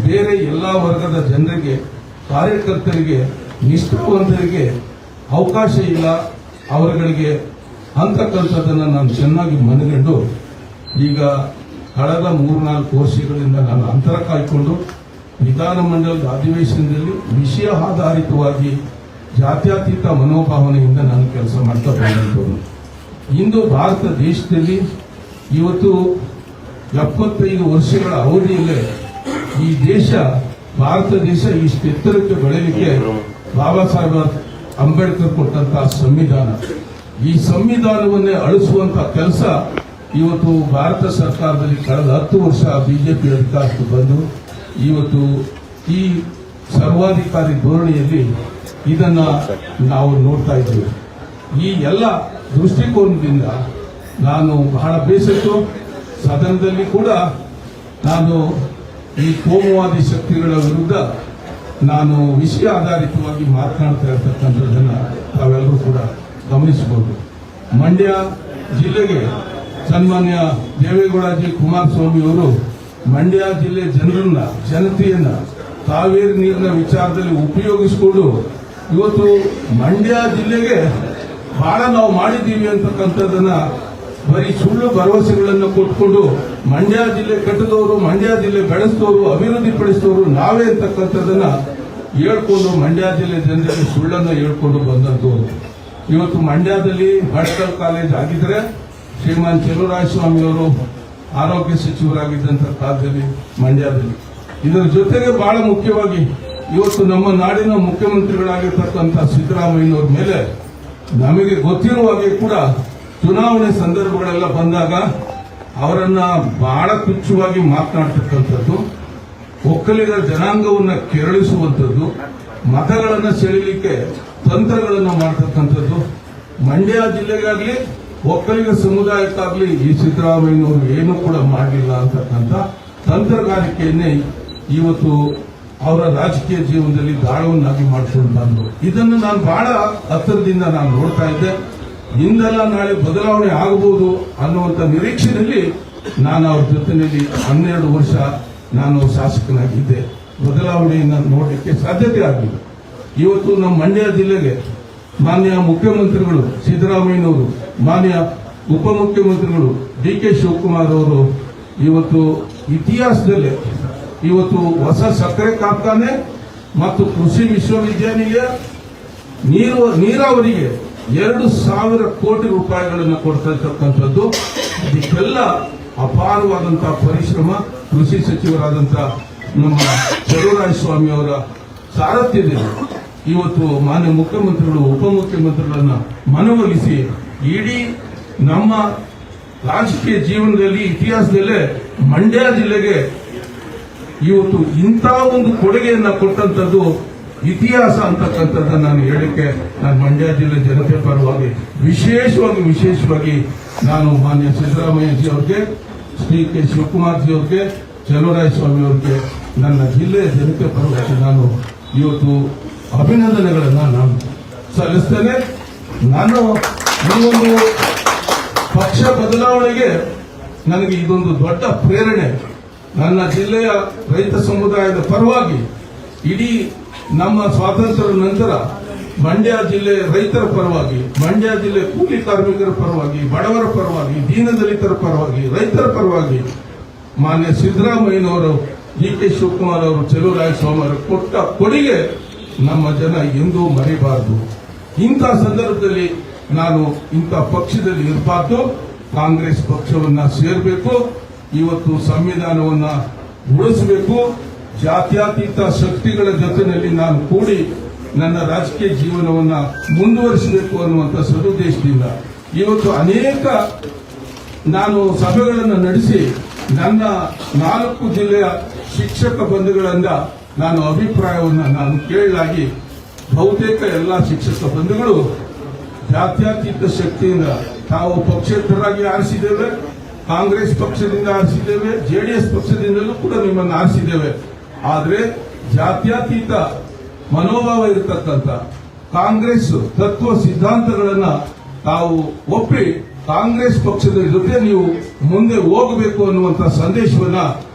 ಬೇರೆ ಎಲ್ಲ ವರ್ಗದ ಜನರಿಗೆ, ಕಾರ್ಯಕರ್ತರಿಗೆ, ನಿಷ್ಠಾವಂತರಿಗೆ ಅವಕಾಶ ಇಲ್ಲ ಅವರುಗಳಿಗೆ ಅಂತಕ್ಕಂಥದ್ದನ್ನು ನಾನು ಚೆನ್ನಾಗಿ ಮನಗಂಡು ಈಗ ಕಳೆದ 3-4 ವರ್ಷಗಳಿಂದ ನಾನು ಅಂತರ ಕಾಯ್ಕೊಂಡು ವಿಧಾನಮಂಡಲದ ಅಧಿವೇಶನದಲ್ಲಿ ವಿಷಯ ಆಧಾರಿತವಾಗಿ ಜಾತ್ಯತೀತ ಮನೋಭಾವನೆಯಿಂದ ನಾನು ಕೆಲಸ ಮಾಡ್ತಾ ಬಂದಿದ್ದವನು. ಇಂದು ಭಾರತ ದೇಶದಲ್ಲಿ ಇವತ್ತು 75 ವರ್ಷಗಳ ಅವಧಿಯಲ್ಲೇ ಈ ದೇಶ, ಭಾರತ ದೇಶ ಇಷ್ಟು ಎತ್ತರಕ್ಕೆ ಬೆಳೆಯಲಿಕ್ಕೆ ಬಾಬಾ ಸಾಹೇಬ್ ಅಂಬೇಡ್ಕರ್ ಕೊಟ್ಟಂತಹ ಸಂವಿಧಾನ, ಈ ಸಂವಿಧಾನವನ್ನೇ ಅಳಿಸುವಂತಹ ಕೆಲಸ ಇವತ್ತು ಭಾರತ ಸರ್ಕಾರದಲ್ಲಿ ಕಳೆದ 10 ವರ್ಷ ಬಿಜೆಪಿ ಅಧಿಕಾರಕ್ಕೆ ಬಂದು ಇವತ್ತು ಈ ಸರ್ವಾಧಿಕಾರಿ ಧೋರಣೆಯಲ್ಲಿ ಇದನ್ನ ನಾವು ನೋಡ್ತಾ ಇದ್ದೇವೆ. ಈ ಎಲ್ಲ ದೃಷ್ಟಿಕೋನದಿಂದ ನಾನು ಬಹಳ ಬೇಸತ್ತು. ಸದನದಲ್ಲಿ ಕೂಡ ನಾನು ಈ ಕೋಮುವಾದಿ ಶಕ್ತಿಗಳ ವಿರುದ್ಧ ನಾನು ವಿಷಯ ಆಧಾರಿತವಾಗಿ ಮಾತನಾಡ್ತಾ ಇರತಕ್ಕಂಥದ್ದನ್ನ ತಾವೆಲ್ಲರೂ ಕೂಡ ಗಮನಿಸಬಹುದು. ಮಂಡ್ಯ ಜಿಲ್ಲೆಗೆ ಸನ್ಮಾನ್ಯ ದೇವೇಗೌಡಜಿ ಕುಮಾರಸ್ವಾಮಿ ಅವರು ಮಂಡ್ಯ ಜಿಲ್ಲೆ ಜನತೆಯನ್ನ ಕಾವೇರಿ ನೀರಿನ ವಿಚಾರದಲ್ಲಿ ಉಪಯೋಗಿಸಿಕೊಂಡು ಇವತ್ತು ಮಂಡ್ಯ ಜಿಲ್ಲೆಗೆ ಬಹಳ ನಾವು ಮಾಡಿದ್ದೀವಿ ಅಂತಕ್ಕಂಥದ್ದನ್ನ ಬರೀ ಸುಳ್ಳು ಭರವಸೆಗಳನ್ನು ಕೊಟ್ಕೊಂಡು ಮಂಡ್ಯ ಜಿಲ್ಲೆ ಕಟ್ಟಿದವರು, ಮಂಡ್ಯ ಜಿಲ್ಲೆ ಬೆಳೆಸಿದವರು, ಅಭಿವೃದ್ಧಿ ಪಡಿಸಿದವರು ನಾವೇ ಅಂತಕ್ಕಂಥದ್ದನ್ನ ಹೇಳ್ಕೊಂಡು ಮಂಡ್ಯ ಜಿಲ್ಲೆ ಜನರಿಗೆ ಸುಳ್ಳನ್ನು ಹೇಳ್ಕೊಂಡು ಬಂದಂತವರು. ಇವತ್ತು ಮಂಡ್ಯದಲ್ಲಿ ಮೆಡಿಕಲ್ ಕಾಲೇಜ್ ಆಗಿದ್ರೆ ಶ್ರೀಮಾನ್ ಚೆಲುವರಾಯಸ್ವಾಮಿ ಅವರು ಆರೋಗ್ಯ ಸಚಿವರಾಗಿದ್ದಂಥ ಕಾಲದಲ್ಲಿ ಮಂಡ್ಯದಲ್ಲಿ, ಇದರ ಜೊತೆಗೆ ಬಹಳ ಮುಖ್ಯವಾಗಿ ಇವತ್ತು ನಮ್ಮ ನಾಡಿನ ಮುಖ್ಯಮಂತ್ರಿಗಳಾಗಿರ್ತಕ್ಕಂಥ ಸಿದ್ದರಾಮಯ್ಯನವರ ಮೇಲೆ ನಮಗೆ ಗೊತ್ತಿರುವ ಹಾಗೆ ಕೂಡ ಚುನಾವಣೆ ಸಂದರ್ಭಗಳೆಲ್ಲ ಬಂದಾಗ ಅವರನ್ನ ಬಹಳ ತುಚ್ಛವಾಗಿ ಮಾತನಾಡ್ತಕ್ಕಂಥದ್ದು, ಒಕ್ಕಲಿಗರ ಜನಾಂಗವನ್ನು ಕೆರಳಿಸುವಂಥದ್ದು, ಮತಗಳನ್ನು ಸೆಳೆಯಲಿಕ್ಕೆ ತಂತ್ರಗಳನ್ನು ಮಾಡತಕ್ಕಂಥದ್ದು. ಮಂಡ್ಯ ಜಿಲ್ಲೆಗಾಗಲಿ ಒಕ್ಕಲಿಗ ಸಮುದಾಯಕ್ಕಾಗಲಿ ಈ ಸಿದ್ದರಾಮಯ್ಯನವರು ಏನೂ ಕೂಡ ಮಾಡಲಿಲ್ಲ ಅಂತಕ್ಕಂಥ ತಂತ್ರಗಾರಿಕೆಯನ್ನೇ ಇವತ್ತು ಅವರ ರಾಜಕೀಯ ಜೀವನದಲ್ಲಿ ದಾಳವನ್ನಾಗಿ ಮಾಡಿಕೊಂಡು ಬಂದರು. ಇದನ್ನು ನಾನು ಬಹಳ ಹತ್ತಿರದಿಂದ ನಾನು ನೋಡ್ತಾ ಇದ್ದೆ. ಇಂದೆಲ್ಲ ನಾಳೆ ಬದಲಾವಣೆ ಆಗಬಹುದು ಅನ್ನುವಂಥ ನಿರೀಕ್ಷೆಯಲ್ಲಿ ನಾನು ಅವ್ರ ಜೊತೆಯಲ್ಲಿ 12 ವರ್ಷ ನಾನು ಶಾಸಕನಾಗಿದ್ದೆ. ಬದಲಾವಣೆಯನ್ನು ನೋಡಲಿಕ್ಕೆ ಸಾಧ್ಯತೆ ಆಗಲಿಲ್ಲ. ಇವತ್ತು ನಮ್ಮ ಮಂಡ್ಯ ಜಿಲ್ಲೆಗೆ ಮಾನ್ಯ ಮುಖ್ಯಮಂತ್ರಿಗಳು ಸಿದ್ದರಾಮಯ್ಯನವರು, ಮಾನ್ಯ ಉಪಮುಖ್ಯಮಂತ್ರಿಗಳು ಡಿ ಕೆ ಶಿವಕುಮಾರ್ ಅವರು ಇವತ್ತು ಇತಿಹಾಸದಲ್ಲೇ ಇವತ್ತು ಹೊಸ ಸಕ್ಕರೆ ಕಾರ್ಖಾನೆ ಮತ್ತು ಕೃಷಿ ವಿಶ್ವವಿದ್ಯಾನಿಲಯ, ನೀರಾವರಿಗೆ 2,000 ಕೋಟಿ ರೂಪಾಯಿಗಳನ್ನು ಕೊಡ್ತಾ ಇರ್ತಕ್ಕಂಥದ್ದು. ಇದಕ್ಕೆಲ್ಲ ಅಪಾರವಾದಂತಹ ಪರಿಶ್ರಮ ಕೃಷಿ ಸಚಿವರಾದಂತಹ ನಮ್ಮ ಚಲುವರಾಯಸ್ವಾಮಿ ಅವರ ಸಾರಥ್ಯದಲ್ಲಿ ಇವತ್ತು ಮಾನ್ಯ ಮುಖ್ಯಮಂತ್ರಿಗಳು ಉಪಮುಖ್ಯಮಂತ್ರಿಗಳನ್ನ ಮನವೊಲಿಸಿ ಇಡೀ ನಮ್ಮ ರಾಜಕೀಯ ಜೀವನದಲ್ಲಿ ಇತಿಹಾಸದಲ್ಲೇ ಮಂಡ್ಯ ಜಿಲ್ಲೆಗೆ ಇವತ್ತು ಇಂಥ ಒಂದು ಕೊಡುಗೆಯನ್ನ ಕೊಟ್ಟಂತದ್ದು ಇತಿಹಾಸ ಅಂತಕ್ಕಂಥದ್ದನ್ನ ನಾನು ಹೇಳಕ್ಕೆ ನಾನು ಮಂಡ್ಯ ಜಿಲ್ಲೆ ಜನತೆ ಪರವಾಗಿ ವಿಶೇಷವಾಗಿ ನಾನು ಮಾನ್ಯ ಸಿದ್ದರಾಮಯ್ಯಜಿ ಅವ್ರಿಗೆ, ಶ್ರೀ ಕೆ ಶಿವಕುಮಾರ್ ಜಿ ಅವ್ರಿಗೆ, ಚಲುವರಾಯಸ್ವಾಮಿ ಅವ್ರಿಗೆ ನನ್ನ ಜಿಲ್ಲೆಯ ಜನತೆ ಪರವಾಗಿ ನಾನು ಇವತ್ತು ಅಭಿನಂದನೆಗಳನ್ನ ನಾನು ಸಲ್ಲಿಸ್ತೇನೆ. ನಾನು ಈ ಒಂದು ಪಕ್ಷ ಬದಲಾವಣೆಗೆ ನನಗೆ ಇದೊಂದು ದೊಡ್ಡ ಪ್ರೇರಣೆ. ನನ್ನ ಜಿಲ್ಲೆಯ ರೈತ ಸಮುದಾಯದ ಪರವಾಗಿ ಇಡೀ ನಮ್ಮ ಸ್ವಾತಂತ್ರ್ಯದ ನಂತರ ಮಂಡ್ಯ ಜಿಲ್ಲೆ ರೈತರ ಪರವಾಗಿ, ಮಂಡ್ಯ ಜಿಲ್ಲೆ ಕೂಲಿ ಕಾರ್ಮಿಕರ ಪರವಾಗಿ, ಬಡವರ ಪರವಾಗಿ, ದೀನದಲಿತರ ಪರವಾಗಿ, ರೈತರ ಪರವಾಗಿ ಮಾನ್ಯ ಸಿದ್ದರಾಮಯ್ಯನವರು, ಡಿ ಕೆ ಶಿವಕುಮಾರ್ ಅವರು, ಚಲುವರಾಯಸ್ವಾಮಿ ಅವರು ಕೊಟ್ಟ ಕೊಡುಗೆ ನಮ್ಮ ಜನ ಎಂದೂ ಮರೆಯಬಾರದು. ಇಂಥ ಸಂದರ್ಭದಲ್ಲಿ ನಾನು ಇಂಥ ಪಕ್ಷದಲ್ಲಿ ಇರಬಾರ್ದು, ಕಾಂಗ್ರೆಸ್ ಪಕ್ಷವನ್ನ ಸೇರಬೇಕು. ಇವತ್ತು ಸಂವಿಧಾನವನ್ನ ಉಳಿಸಬೇಕು. ಜಾತ್ಯತೀತ ಶಕ್ತಿಗಳ ಜೊತೆಯಲ್ಲಿ ನಾನು ಕೂಡಿ ನನ್ನ ರಾಜಕೀಯ ಜೀವನವನ್ನ ಮುಂದುವರಿಸಬೇಕು ಅನ್ನುವಂಥ ಸದುದ್ದೇಶದಿಂದ ಇವತ್ತು ಅನೇಕ ನಾನು ಸಭೆಗಳನ್ನು ನಡೆಸಿ ನನ್ನ 4 ಜಿಲ್ಲೆಯ ಶಿಕ್ಷಕ ಬಂಧುಗಳಿಂದ ನಾನು ಅಭಿಪ್ರಾಯವನ್ನು ನಾನು ಕೇಳಲಾಗಿ ಬಹುತೇಕ ಎಲ್ಲ ಶಿಕ್ಷಕ ಬಂಧುಗಳು ಜಾತ್ಯತೀತ ಶಕ್ತಿಯಿಂದ ತಾವು ಪಕ್ಷೇತರರಾಗಿ ಆರಿಸಿದ್ದೇವೆ, ಕಾಂಗ್ರೆಸ್ ಪಕ್ಷದಿಂದ ಆರಿಸಿದ್ದೇವೆ, ಜೆಡಿಎಸ್ ಪಕ್ಷದಿಂದಲೂ ಕೂಡ ನಿಮ್ಮನ್ನು ಆರಿಸಿದ್ದೇವೆ. ಆದರೆ ಜಾತ್ಯತೀತ ಮನೋಭಾವ ಇರತಕ್ಕಂಥ ಕಾಂಗ್ರೆಸ್ ತತ್ವ ಸಿದ್ಧಾಂತಗಳನ್ನ ತಾವು ಒಪ್ಪಿ ಕಾಂಗ್ರೆಸ್ ಪಕ್ಷದ ಜೊತೆ ನೀವು ಮುಂದೆ ಹೋಗಬೇಕು ಅನ್ನುವಂಥ ಸಂದೇಶವನ್ನ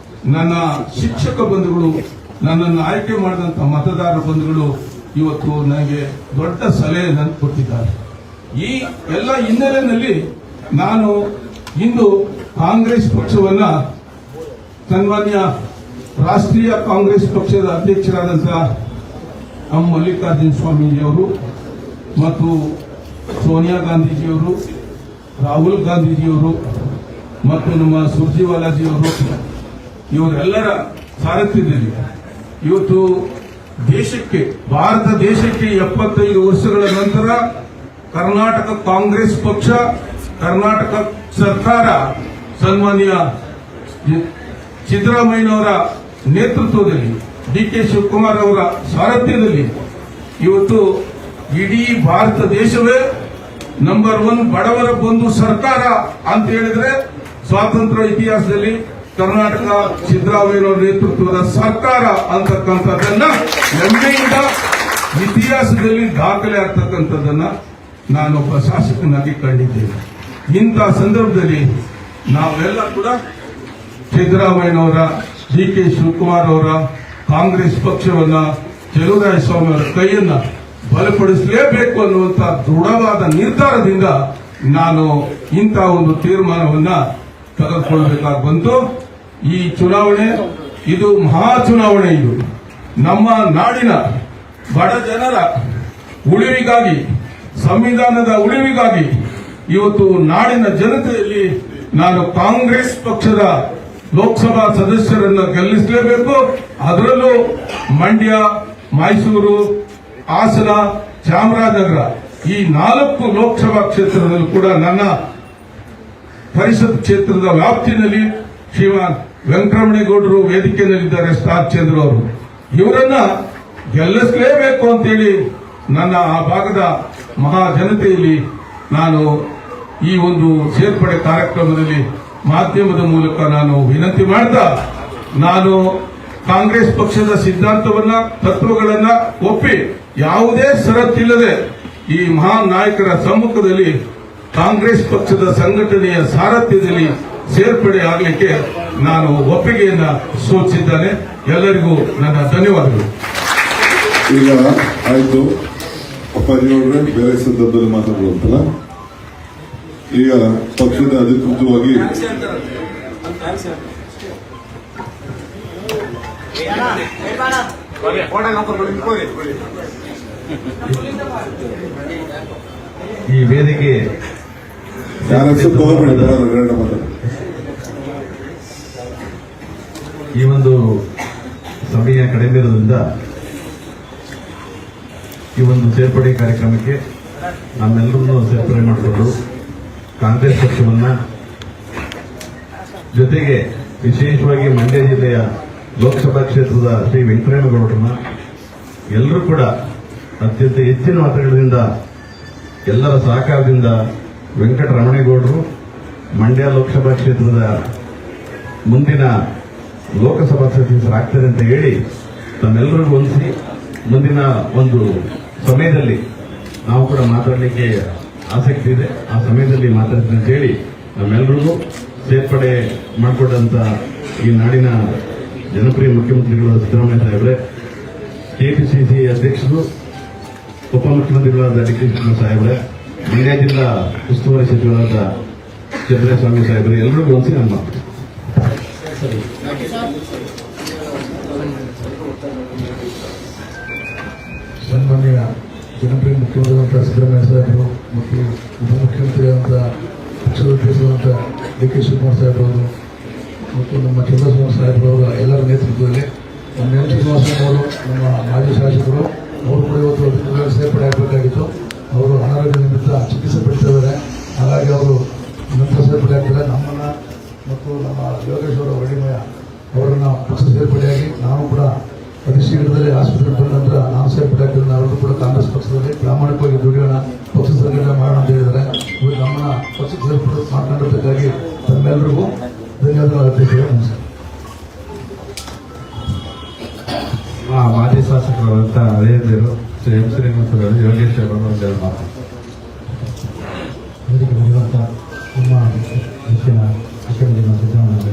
ನನ್ನ ಶಿಕ್ಷಕ ಬಂಧುಗಳು, ನನ್ನನ್ನು ಆಯ್ಕೆ ಮಾಡಿದಂತ ಮತದಾರ ಬಂಧುಗಳು ಇವತ್ತು ನನಗೆ ದೊಡ್ಡ ಸಲಹೆಯನ್ನು ಕೊಟ್ಟಿದ್ದಾರೆ. ಈ ಎಲ್ಲ ಹಿನ್ನೆಲೆಯಲ್ಲಿ ನಾನು ಇಂದು ಕಾಂಗ್ರೆಸ್ ಪಕ್ಷವನ್ನ ಸನ್ಮಾನ್ಯ ರಾಷ್ಟ್ರೀಯ ಕಾಂಗ್ರೆಸ್ ಪಕ್ಷದ ಅಧ್ಯಕ್ಷರಾದಂತಹ ಎಂ ಮಲ್ಲಿಕಾರ್ಜುನ ಸ್ವಾಮೀಜಿಯವರು ಮತ್ತು ಸೋನಿಯಾ ಗಾಂಧೀಜಿಯವರು, ರಾಹುಲ್ ಗಾಂಧೀಜಿಯವರು ಮತ್ತು ನಮ್ಮ ಸುರ್ಜಿವಾಲಾಜಿಯವರು ಇವರೆಲ್ಲರ ಸಾರಥ್ಯದಲ್ಲಿ ಇವತ್ತು ದೇಶಕ್ಕೆ, ಭಾರತ ದೇಶಕ್ಕೆ 75 ವರ್ಷಗಳ ನಂತರ ಕರ್ನಾಟಕ ಕಾಂಗ್ರೆಸ್ ಪಕ್ಷ, ಕರ್ನಾಟಕ ಸರ್ಕಾರ ಸನ್ಮಾನ್ಯ ಸಿದ್ದರಾಮಯ್ಯನವರ ನೇತೃತ್ವದಲ್ಲಿ, ಡಿ ಕೆ ಶಿವಕುಮಾರ್ ಅವರ ಸಾರಥ್ಯದಲ್ಲಿ ಇವತ್ತು ಇಡೀ ಭಾರತ ದೇಶವೇ ನಂಬರ್ 1 ಬಡವರ ಬಂಧು ಸರ್ಕಾರ ಅಂತ ಹೇಳಿದ್ರೆ ಸ್ವಾತಂತ್ರ್ಯ ಇತಿಹಾಸದಲ್ಲಿ ಕರ್ನಾಟಕ ಸಿದ್ದರಾಮಯ್ಯನವರ ನೇತೃತ್ವದ ಸರ್ಕಾರ ಅಂತಕ್ಕಂಥದ್ದನ್ನ ಹೆಮ್ಮೆಯಿಂದ ಇತಿಹಾಸದಲ್ಲಿ ದಾಖಲೆ ಆಗ್ತಕ್ಕಂಥದ್ದನ್ನ ನಾನೊಬ್ಬ ಶಾಸಕನಾಗಿ ಕಂಡಿದ್ದೇನೆ. ಇಂಥ ಸಂದರ್ಭದಲ್ಲಿ ನಾವೆಲ್ಲ ಕೂಡ ಸಿದ್ದರಾಮಯ್ಯನವರ, ಡಿ ಕೆ ಶಿವಕುಮಾರ್ ಅವರ ಕಾಂಗ್ರೆಸ್ ಪಕ್ಷವನ್ನ, ಚಲುವರಾಯಸ್ವಾಮಿ ಅವರ ಕೈಯನ್ನ ಬಲಪಡಿಸಲೇಬೇಕು ಅನ್ನುವಂಥ ದೃಢವಾದ ನಿರ್ಧಾರದಿಂದ ನಾನು ಇಂಥ ಒಂದು ತೀರ್ಮಾನವನ್ನ ತೆಗೆದುಕೊಳ್ಳಬೇಕಾಗಿ ಬಂತು. ಈ ಚುನಾವಣೆ ಇದು ಮಹಾ ಚುನಾವಣೆ. ಇದು ನಮ್ಮ ನಾಡಿನ ಬಡ ಜನರ ಉಳಿವಿಗಾಗಿ, ಸಂವಿಧಾನದ ಉಳಿವಿಗಾಗಿ ಇವತ್ತು ನಾಡಿನ ಜನತೆಯಲ್ಲಿ ನಾನು ಕಾಂಗ್ರೆಸ್ ಪಕ್ಷದ ಲೋಕಸಭಾ ಸದಸ್ಯರನ್ನು ಗೆಲ್ಲಿಸಲೇಬೇಕು. ಅದರಲ್ಲೂ ಮಂಡ್ಯ, ಮೈಸೂರು, ಹಾಸನ, ಚಾಮರಾಜನಗರ ಈ 4 ಲೋಕಸಭಾ ಕ್ಷೇತ್ರದಲ್ಲೂ ಕೂಡ ನನ್ನ ಪರಿಷತ್ ಕ್ಷೇತ್ರದ ವ್ಯಾಪ್ತಿಯಲ್ಲಿ ಶ್ರೀಮಾನ್ ವೆಂಕಟರಮಣೇಗೌಡರು ವೇದಿಕೆಯಲ್ಲಿದ್ದಾರೆ, ಸ್ಟಾರ್ ಚಂದ್ರ ಅವರು. ಇವರನ್ನ ಗೆಲ್ಲಿಸಲೇಬೇಕು ಅಂತೇಳಿ ನನ್ನ ಆ ಭಾಗದ ಮಹಾ ಜನತೆಯಲ್ಲಿ ನಾನು ಈ ಒಂದು ಸೇರ್ಪಡೆ ಕಾರ್ಯಕ್ರಮದಲ್ಲಿ ಮಾಧ್ಯಮದ ಮೂಲಕ ನಾನು ವಿನಂತಿ ಮಾಡ್ತಾ, ನಾನು ಕಾಂಗ್ರೆಸ್ ಪಕ್ಷದ ಸಿದ್ಧಾಂತವನ್ನ, ತತ್ವಗಳನ್ನ ಒಪ್ಪಿ ಯಾವುದೇ ಷರತ್ತಿಲ್ಲದೆ ಈ ಮಹಾನ್ ನಾಯಕರ ಸಮ್ಮುಖದಲ್ಲಿ ಕಾಂಗ್ರೆಸ್ ಪಕ್ಷದ ಸಂಘಟನೆಯ ಸಾರಥ್ಯದಲ್ಲಿ ಸೇರ್ಪಡೆ ಆಗಲಿಕ್ಕೆ ನಾನು ಒಪ್ಪಿಗೆಯನ್ನ ಸೂಚಿಸಿದ್ದೇನೆ. ಎಲ್ಲರಿಗೂ ನನ್ನ ಧನ್ಯವಾದಗಳು. ಈಗ ಆಯ್ತು, ಅಪ್ಪಾಜಿಯವ್ರೆ ಬೇರೆ ಸಂದರ್ಭದಲ್ಲಿ ಮಾತಾಡುವಂತಲ್ಲ. ಈಗ ಪಕ್ಷದ ಅಧಿಕೃತವಾಗಿ ಈ ವೇದಿಕೆ ಈ ಒಂದು ಸಮಯ ಕಡಿಮೆ ಇರೋದ್ರಿಂದ ಈ ಒಂದು ಸೇರ್ಪಡೆ ಕಾರ್ಯಕ್ರಮಕ್ಕೆ ನಮ್ಮೆಲ್ಲರನ್ನು ಸೇರ್ಪಡೆ ಮಾಡಿಕೊಂಡು ಕಾಂಗ್ರೆಸ್ ಪಕ್ಷವನ್ನ ಜೊತೆಗೆ ವಿಶೇಷವಾಗಿ ಮಂಡ್ಯ ಜಿಲ್ಲೆಯ ಲೋಕಸಭಾ ಕ್ಷೇತ್ರದ ಶ್ರೀ ವೆಂಕಟರಾಮೇಗೌಡರನ್ನ ಎಲ್ಲರೂ ಕೂಡ ಅತ್ಯಂತ ಹೆಚ್ಚಿನ ಮತಗಳಿಂದ ಎಲ್ಲರ ಸಹಕಾರದಿಂದ ವೆಂಕಟರಮಣೇಗೌಡರು ಮಂಡ್ಯ ಲೋಕಸಭಾ ಕ್ಷೇತ್ರದ ಮುಂದಿನ ಲೋಕಸಭಾ ಸದಸ್ಯರಾಗ್ತಾರೆ ಅಂತ ಹೇಳಿ ತಮ್ಮೆಲ್ಲರಿಗೂ ಹೊಂದಿಸಿ ಮುಂದಿನ ಒಂದು ಸಮಯದಲ್ಲಿ ನಾವು ಕೂಡ ಮಾತಾಡಲಿಕ್ಕೆ ಆಸಕ್ತಿ ಇದೆ. ಆ ಸಮಯದಲ್ಲಿ ಮಾತಾಡ್ತೀನಿ ಅಂತ ಹೇಳಿ ನಮ್ಮೆಲ್ಲರಿಗೂ ಸೇರ್ಪಡೆ ಮಾಡಿಕೊಂಡಂತ ಈ ನಾಡಿನ ಜನಪ್ರಿಯ ಮುಖ್ಯಮಂತ್ರಿಗಳು ಸಿದ್ದರಾಮಯ್ಯ ಸಾಹೇಬ್ರೆ, ಕೆಪಿಸಿಸಿ ಅಧ್ಯಕ್ಷರು ಉಪಮುಖ್ಯಮಂತ್ರಿಗಳಾದ ಡಿ ಕೆ ಶಿವಕುಮಾರ್ ಸಾಹೇಬ್ರೆ, ಮಂಡ್ಯ ಜಿಲ್ಲಾ ಉಸ್ತುವಾರಿ ಸಚಿವರಾದ ಚಂದ್ರಸ್ವಾಮಿ ಸಾಹೇಬ್ರೆ, ಎಲ್ಲರಿಗೂ ಹೊಂದಿಸಿ ನಾನು ಮಾತು. ಸನ್ಮಾನ್ಯ ಜನಪ್ರಿಯ ಮುಖ್ಯಮಂತ್ರಿಗಳಂತ ಸಿದ್ದರಾಮಯ್ಯ ಸಾಹೇಬರು ಮತ್ತು ಉಪಮುಖ್ಯಮಂತ್ರಿಯಾದಂಥ ಪಕ್ಷದ ಅಧ್ಯಕ್ಷರಾದಂಥ ಡಿ ಕೆ ಶಿವಕುಮಾರ್ ಸಾಹೇಬರವರು ಮತ್ತು ನಮ್ಮ ಚಂದ್ರಸ್ವಾಮಿ ಸಾಹೇಬರವರ ಎಲ್ಲರ ನೇತೃತ್ವದಲ್ಲಿ ನಮ್ಮ ಎನ್ ಶ್ರೀನಿವಾಸನವರು, ನಮ್ಮ ಮಾಜಿ ಶಾಸಕರು, ಅವರು ಕೂಡ ಇವತ್ತು ಸೇರ್ಪಡೆ ಆಗಬೇಕಾಗಿತ್ತು. ಅವರು ಅನಾರೋಗ್ಯ ನಿಮಿತ್ತ ಚಿಕಿತ್ಸೆ ಪಡಿಸಿದ್ದಾರೆ. ಹಾಗಾಗಿ ಅವರು ನಂತರ ಸೇರ್ಪಡೆ ಆಗ್ತಾರೆ. ನಮ್ಮನ್ನ ಮತ್ತು ನಮ್ಮ ಯೋಗೇಶ್ವರ ಒಡಿಮಯ ಅವರನ್ನು ಪಕ್ಷ ಸೇರ್ಪಡೆಯಾಗಿ ನಾವು ಕೂಡ ಅತಿ ಶೀಘ್ರದಲ್ಲಿ ಆಸ್ಪತ್ರೆಗೆ ಬಂದ ನಂತರ ನಾನು ಸೇರ್ಪಡೆ ಆಗ್ತಿದ್ದ ಅವರನ್ನು ಕೂಡ ಕಾಂಗ್ರೆಸ್ ಪಕ್ಷದಲ್ಲಿ ಪ್ರಾಮಾಣಿಕವಾಗಿ ದುಡಿಯೋಣ, ಪಕ್ಷ ಸಂಘಟನೆ ಮಾಡೋಣ ಅಂತ ಹೇಳಿದ್ದಾರೆ. ಇವರು ನಮ್ಮನ್ನ ಪಕ್ಷಕ್ಕೆ ಸೇರ್ಪಡೆ ಮಾಡ್ಕೊಂಡಿದ್ದಕ್ಕಾಗಿ ತಮ್ಮೆಲ್ಲರಿಗೂ ಧನ್ಯವಾದಗಳು ಅರ್ಪಿಸ್ತೇವೆ. ನಮಸ್ಕಾರ. ಮಾಜಿ ಶಾಸಕರಾದಂಥ ಹಳೆಯದೇರು ಶ್ರೀ ಎಂ ಶ್ರೀನಿವಾಸರಾವ್ ಯೋಗೇಶ್ ಅವರನ್ನು ಒಂದೆರಡು ಮಾತು. ವೇದಿಕೆ ಬರುವಂಥ ನಮ್ಮ ಹೆಚ್ಚಿನ ಮುಖ್ಯಮಂತ್ರಿಗಳ ಸಿದ್ದರಾಮಯ್ಯ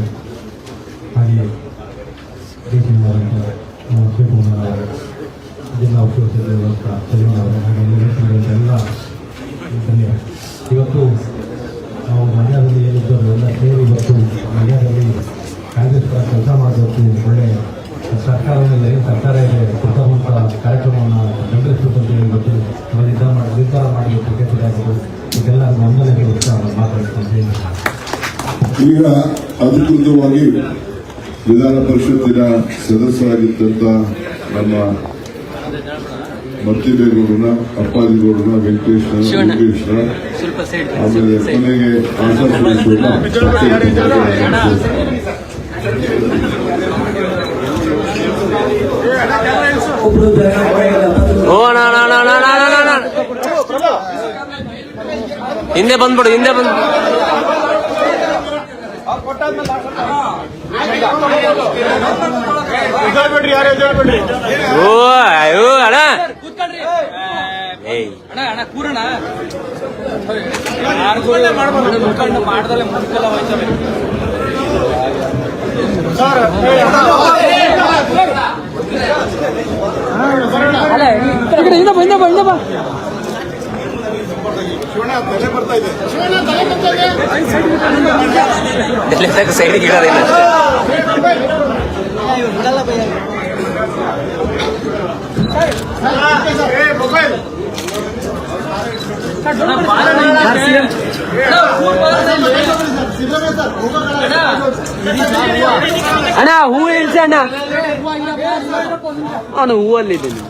ಹಾಗೆಯೇ ಡಿ ಸಿ ನಮ್ಮ ಶಿವಕುಮಾರ್ ಅವರು, ಜಿಲ್ಲಾ ಉಸ್ತುವಾರಿ ಸಚಿವರಾದಂಥ ಸಲೀಮ್ ಅವರು, ಹಾಗೆ ಎಲ್ಲ ಧನ್ಯವಾದ. ಇವತ್ತು ನಾವು ಮಂಡ್ಯದಲ್ಲಿ ಏನಿದ್ದರು ಎಲ್ಲ ಸೇರಿ ಇವತ್ತು ಮಂಡ್ಯದಲ್ಲಿ ಕಾಂಗ್ರೆಸ್ ಪರ ಕೆಲಸ ಮಾಡಬೇಕು, ಒಳ್ಳೆಯ ಸರ್ಕಾರದಲ್ಲಿ ಸರ್ಕಾರ ಇದೆ ಕೊಡ್ತಕ್ಕಂಥ ಕಾರ್ಯಕ್ರಮವನ್ನು ಬೆಂಬಲಿಸಬೇಕು ಇವತ್ತು ನಾವು ನಿರ್ಧಾರ ಮಾಡಬೇಕು. ಟಿಕೆಟ್ ಇದೆಲ್ಲ ನಮ್ಮಲ್ಲಿ ಮಾತಾಡ್ತೀನಿ. ಈಗ ಅಧಿಕೃತವಾಗಿ ವಿಧಾನ ಪರಿಷತ್ತಿನ ಸದಸ್ಯರಾಗಿದ್ದಂಥ ನಮ್ಮ ಮತ್ತಿದೇಗೌಡನ, ಅಪ್ಪಾಜಿಗೌಡನ, ವೆಂಕಟೇಶ್ವರ, ಆಮೇಲೆ ಕೊನೆಗೆ ಹಿಂದೆ ಬಂದ್ಬಿಡು, ಹಿಂದೆ ಬಂದ್ ಓ ಅಯ್ಯೋ ಅಣ್ಣ ಏಯ್ ಅಣ್ಣ ಕೂರಣ ಮಾಡ್ದಲ್ಲ ಮುಂದಕ್ಕೆಲ್ಲ ಹೋಯ್ತವೆ. ಸೈಡ್ ಗಿಡದಿಲ್ಲ ಅಣ್ಣ, ಹೂವು ಇಳಿಸಿ ಅಣ್ಣ, ಅವನು ಹೂವಲ್ಲಿದ್ದೀನಿ.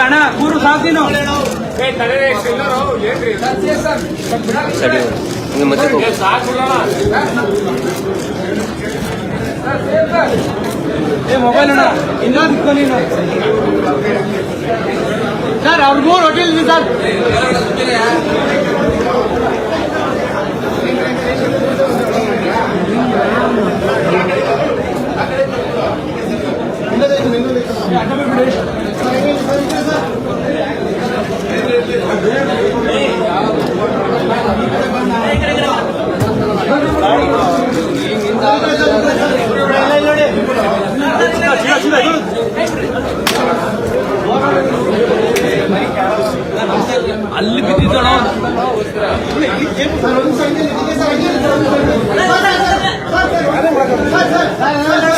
ಅಣ್ಣ ಕೂರು ಸಾಕಿನ ಮೊಬೈಲ್ ಅಣ್ಣ ಇನ್ನೊಂದು ನೀನು ಸರ್ ಅವ್ರಿಗೂ ಹೋಟೆಲ್ ಇದೆ ಸರ್.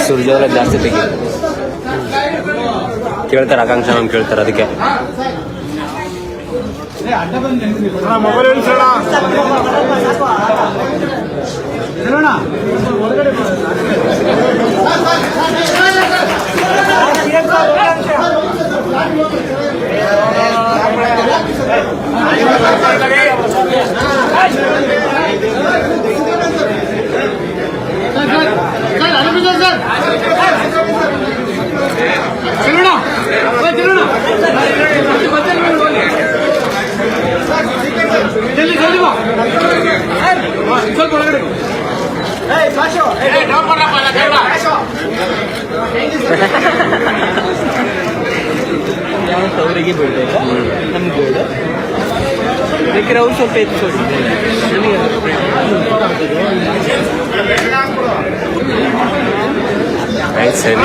ಸುರ್ಜೋರ ಜಾಸ್ತಿ ತೆಗಿ ಕೇಳ್ತಾರೆ, ಆಕಾಂಕ್ಷ ಮ್ಯಾಮ್ ಕೇಳ್ತಾರೆ, ಅದಕ್ಕೆ ಜಲ್ದಿ ಜಲ್ದಿ ಬಾ ಸ್ವಲ್ಪ ಒಳಗಡೆ ಅವರಿಗೆ ಬೀಳ್ಬೇಕಾ ನಮ್ಗೆ ಬೇಡ ಬೇಕಿದ್ರೆ ಅವ್ರು ಸ್ವಲ್ಪ ಎತ್ಕೊಡಿ ಸರಿ